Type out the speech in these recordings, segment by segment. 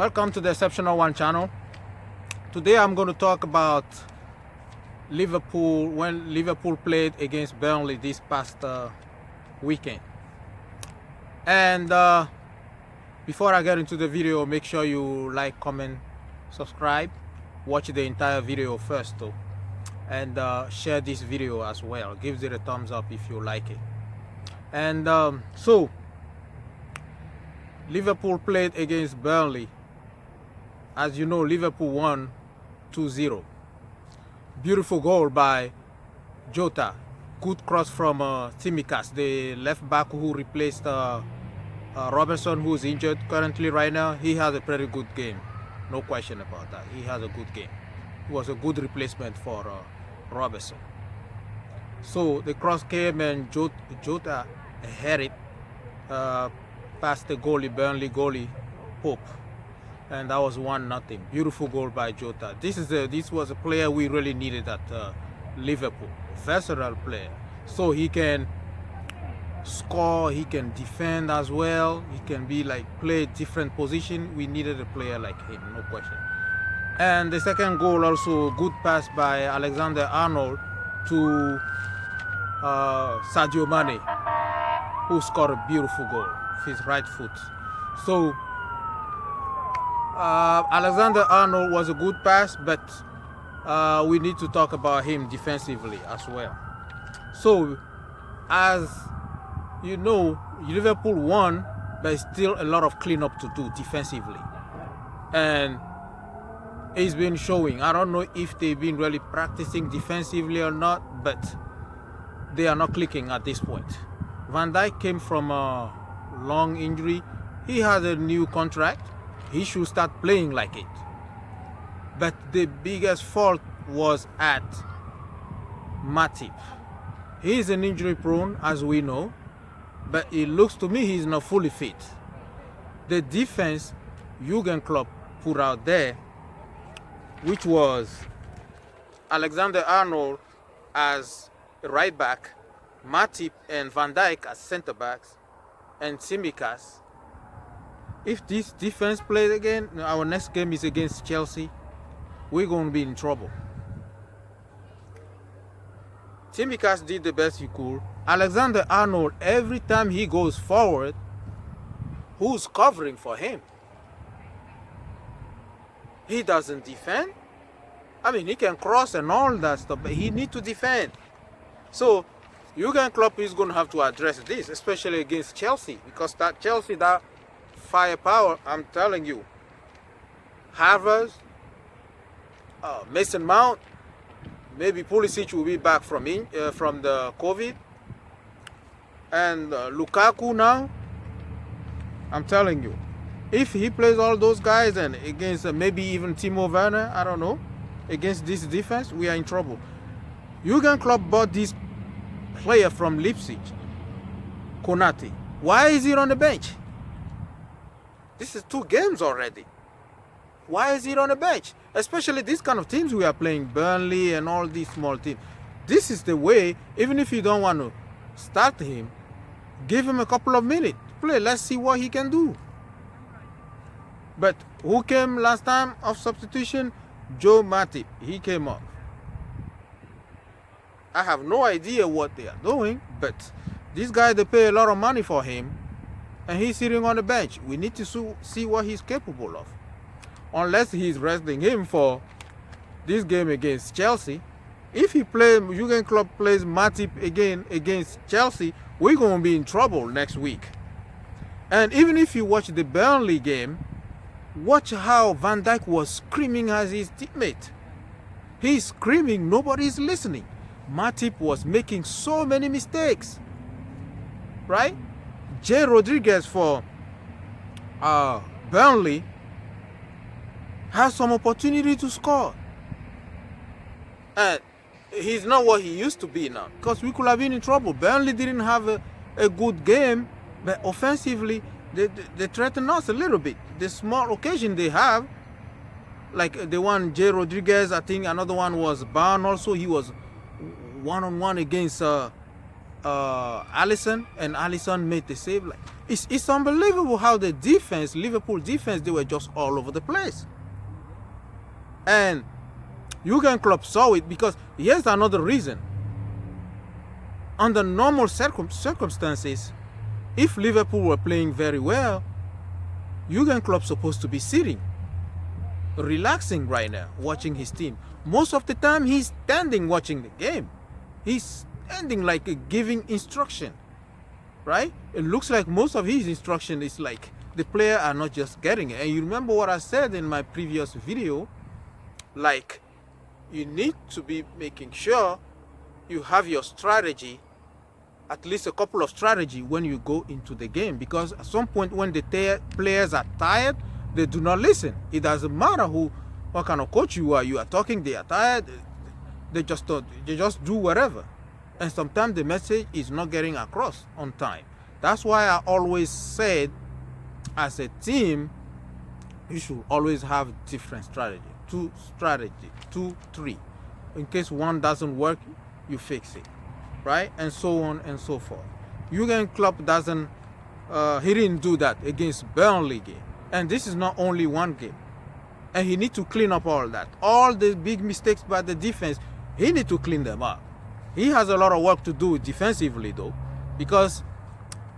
Welcome to the Exceptional One channel. Today I'm going to talk about Liverpool, when Liverpool played against Burnley this past weekend. And before I get into the video, make sure you like, comment, subscribe, watch the entire video first though, and share this video as well. Give it a thumbs up if you like it. And so Liverpool played against Burnley. As you know, Liverpool won 2-0. Beautiful goal by Jota. Good cross from Tsimikas, the left back who replaced Robertson, who's injured currently right now. He has a pretty good game. No question about that. He has a good game. It was a good replacement for Robertson. So the cross came and Jota had it past the goalie, Burnley goalie, Pope. And that was 1-0. Beautiful goal by Jota. This was a player we really needed at Liverpool. Versatile player. So he can score, he can defend as well. He can be play different position. We needed a player like him, no question. And the second goal also, good pass by Alexander-Arnold to Sadio Mane, who scored a beautiful goal with his right foot. So Alexander-Arnold was a good pass, but we need to talk about him defensively as well. So, as you know, Liverpool won, but still a lot of cleanup to do defensively. And it's been showing. I don't know if they've been really practicing defensively or not, but they are not clicking at this point. Van Dijk came from a long injury. He has a new contract. He should start playing like it. But the biggest fault was at Matip. He is an injury prone, as we know, but it looks to me he's not fully fit. The defense Jurgen Klopp put out there, which was Alexander-Arnold as a right back, Matip and Van Dijk as center backs, and Tsimikas. If this defense plays again, our next game is against Chelsea, we're going to be in trouble. Tsimikas did the best he could. Alexander-Arnold, every time he goes forward, who's covering for him? He doesn't defend. I mean, he can cross and all that stuff, but he needs to defend. So Jurgen Klopp is going to have to address this, especially against Chelsea, because that Chelsea, that firepower, I'm telling you. Havertz, Mason Mount, maybe Pulisic will be back from the COVID, and Lukaku now. I'm telling you, if he plays all those guys and against maybe even Timo Werner, I don't know, against this defense, we are in trouble. Jurgen Klopp bought this player from Leipzig, Konate. Why is he on the bench? This is 2 games already. Why is he on the bench? Especially these kind of teams we are playing, Burnley and all these small teams. This is the way, even if you don't want to start him, give him a couple of minutes to play. Let's see what he can do. But who came last time of substitution? Joe Matip. He came up. I have no idea what they are doing, but this guy, they pay a lot of money for him, and he's sitting on the bench. We need to see what he's capable of. Unless he's resting him for this game against Chelsea. If Jurgen Klopp plays Matip again against Chelsea, we're going to be in trouble next week. And even if you watch the Burnley game, watch how Van Dijk was screaming as his teammate. He's screaming, nobody's listening. Matip was making so many mistakes, right? Jay Rodriguez for Burnley has some opportunity to score. And he's not what he used to be now, because we could have been in trouble. Burnley didn't have a good game, but offensively, they threaten us a little bit. The small occasion they have, like the one Jay Rodriguez, I think another one was Barn also. He was one-on-one against Alisson, and Alisson made the save. Like, It's unbelievable how the defense, Liverpool defense, they were just all over the place. And Jurgen Klopp saw it, because here's another reason. Under normal circumstances, if Liverpool were playing very well, Jurgen Klopp's supposed to be sitting, relaxing right now, watching his team. Most of the time, he's standing watching the game. He's standing like giving instruction, right? It looks like most of his instruction is like the player are not just getting it. And you remember what I said in my previous video, like you need to be making sure you have your strategy, at least a couple of strategy when you go into the game, because at some point when the players are tired, they do not listen. It doesn't matter what kind of coach you are talking, they are tired, they just do whatever. And sometimes the message is not getting across on time. That's why I always said, as a team, you should always have different strategy. Two, 3. In case one doesn't work, you fix it, right? And so on and so forth. Jurgen Klopp he didn't do that against Burnley game. And this is not only one game. And he need to clean up all that. All the big mistakes by the defense, he need to clean them up. He has a lot of work to do defensively though, because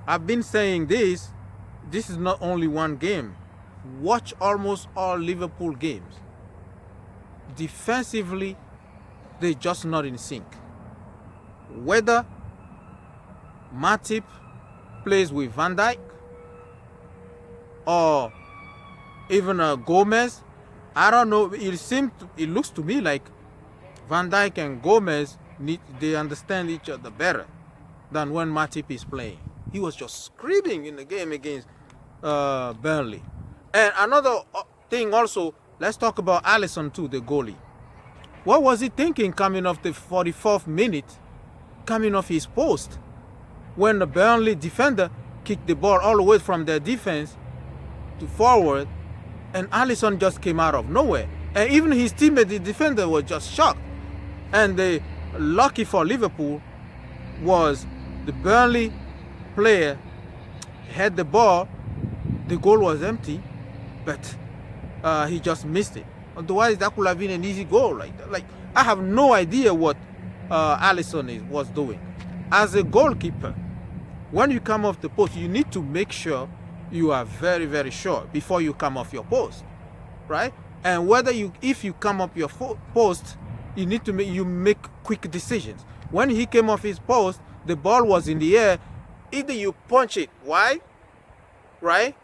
I've been saying this is not only one game. Watch almost all Liverpool games. Defensively, they're just not in sync. Whether Matip plays with Van Dijk or even Gomez, I don't know. It looks to me like Van Dijk and Gomez they understand each other better than when Matip is playing. He was just screaming in the game against Burnley. And another thing also, let's talk about Alisson too, the goalie. What was he thinking coming off the 44th minute, coming off his post, when the Burnley defender kicked the ball all the way from their defense to forward, and Alisson just came out of nowhere. And even his teammate, the defender, was just shocked. And the lucky for Liverpool was the Burnley player had the ball, the goal was empty, but he just missed it. Otherwise, that could have been an easy goal like that. Like, I have no idea what Alisson was doing. As a goalkeeper, when you come off the post, you need to make sure you are very, very sure before you come off your post, right? And if you come up your post, you need to make quick decisions. When he came off his post, the ball was in the air. Either you punch it wide, right?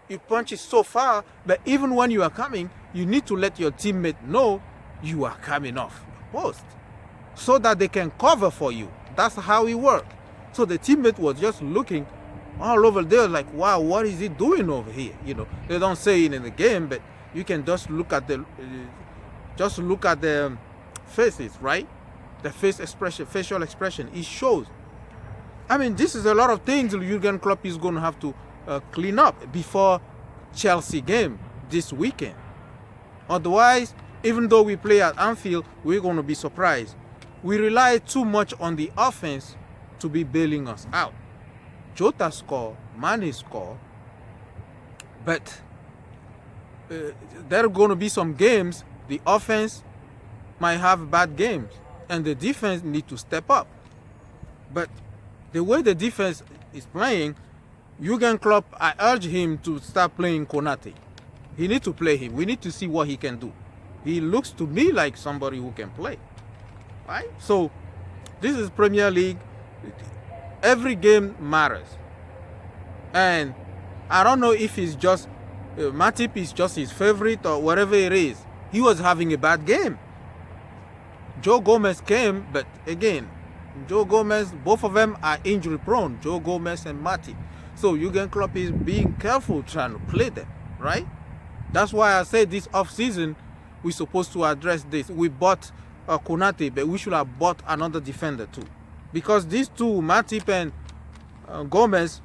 You punch it so far, but even when you are coming, you need to let your teammate know you are coming off the post so that they can cover for you. That's how it works. So the teammate was just looking all over there like, wow, what is he doing over here? You know, they don't say it in the game, but you can just look at the faces, right? The facial expression, it shows. I mean, this is a lot of things Jurgen Klopp is going to have to clean up before Chelsea game this weekend. Otherwise, even though we play at Anfield, we're going to be surprised. We rely too much on the offense to be bailing us out. Jota score, Mane score, but there are going to be some games the offense might have bad games and the defense need to step up. But the way the defense is playing, Jurgen Klopp, I urge him to start playing Konate. He needs to play him. We need to see what he can do. He looks to me like somebody who can play, right? So this is Premier League. Every game matters. And I don't know if it's just Matip is just his favorite or whatever it is. He was having a bad game. Joe Gomez came, but again, Joe Gomez, both of them are injury prone, Joe Gomez and Matip. So Jurgen Klopp is being careful trying to play them, right? That's why I say this off-season, we're supposed to address this. We bought Konate, but we should have bought another defender too. Because these two, Matip and Gomez,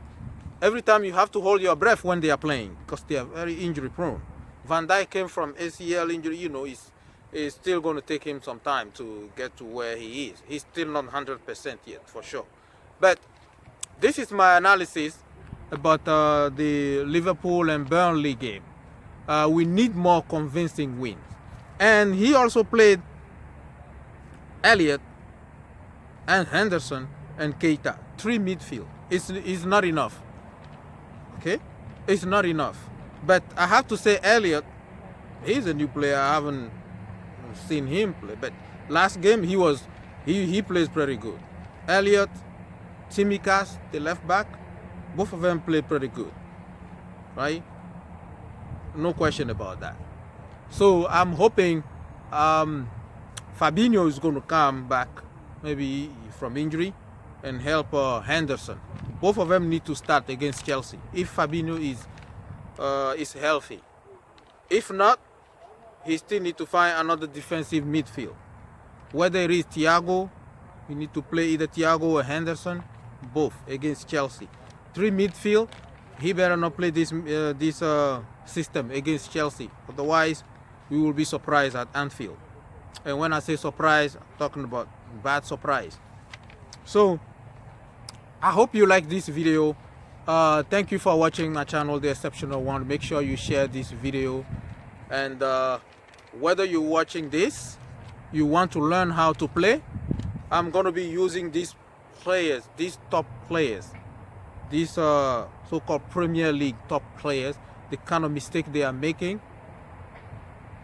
every time you have to hold your breath when they are playing because they are very injury prone. Van Dijk came from ACL injury, you know, it's still going to take him some time to get to where he is. He's still not 100% yet, for sure. But this is my analysis. about the Liverpool and Burnley game. We need more convincing wins. And he also played Elliott and Henderson and Keita, 3 midfield. It's not enough. Okay, it's not enough. But I have to say, Elliott, he's a new player. I haven't seen him play, but last game he plays pretty good. Elliott, Tsimikas, the left back, both of them play pretty good, right? No question about that. So I'm hoping Fabinho is going to come back, maybe from injury, and help Henderson. Both of them need to start against Chelsea if Fabinho is healthy. If not, he still need to find another defensive midfield. Whether it is Thiago, we need to play either Thiago or Henderson, both against Chelsea. 3 midfield, he better not play this system against Chelsea. Otherwise, we will be surprised at Anfield. And when I say surprise, I'm talking about bad surprise. So, I hope you like this video. Thank you for watching my channel, The Exceptional One. Make sure you share this video. And whether you're watching this, you want to learn how to play, I'm going to be using these players, these top players, these so-called Premier League top players, the kind of mistake they are making,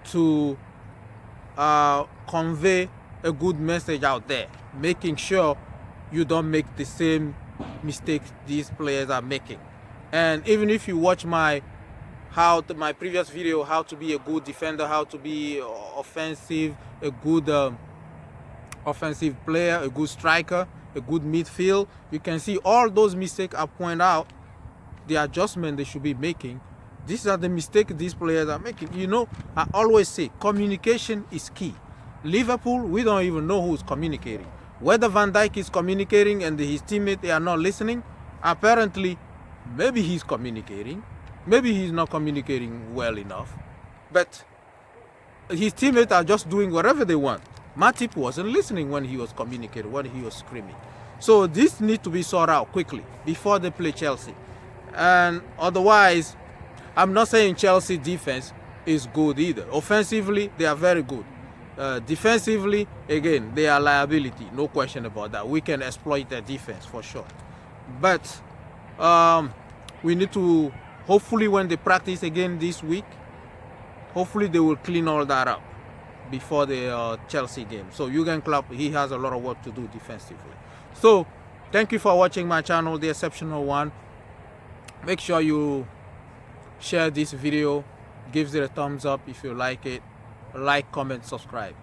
to convey a good message out there, making sure you don't make the same mistakes these players are making. And even if you watch my previous video, how to be a good defender, how to be offensive, a good offensive player, a good striker, a good midfield, you can see all those mistakes I point out, the adjustment they should be making. These are the mistakes these players are making. You know, I always say communication is key. Liverpool, we don't even know who's communicating. Whether Van Dijk is communicating and his teammates they are not listening, apparently, maybe he's communicating. Maybe he's not communicating well enough. But his teammates are just doing whatever they want. Matip wasn't listening when he was communicating, when he was screaming. So this needs to be sorted out quickly before they play Chelsea. And otherwise, I'm not saying Chelsea defense is good either. Offensively, they are very good. Defensively, again, they are liability. No question about that. We can exploit their defense for sure. But we need to, hopefully when they practice again this week, hopefully they will clean all that up before the Chelsea game. So Jurgen Klopp, he has a lot of work to do defensively. So thank you for watching my channel, The Exceptional One. Make sure you share this video, give it a thumbs up if you like it, like, comment, subscribe.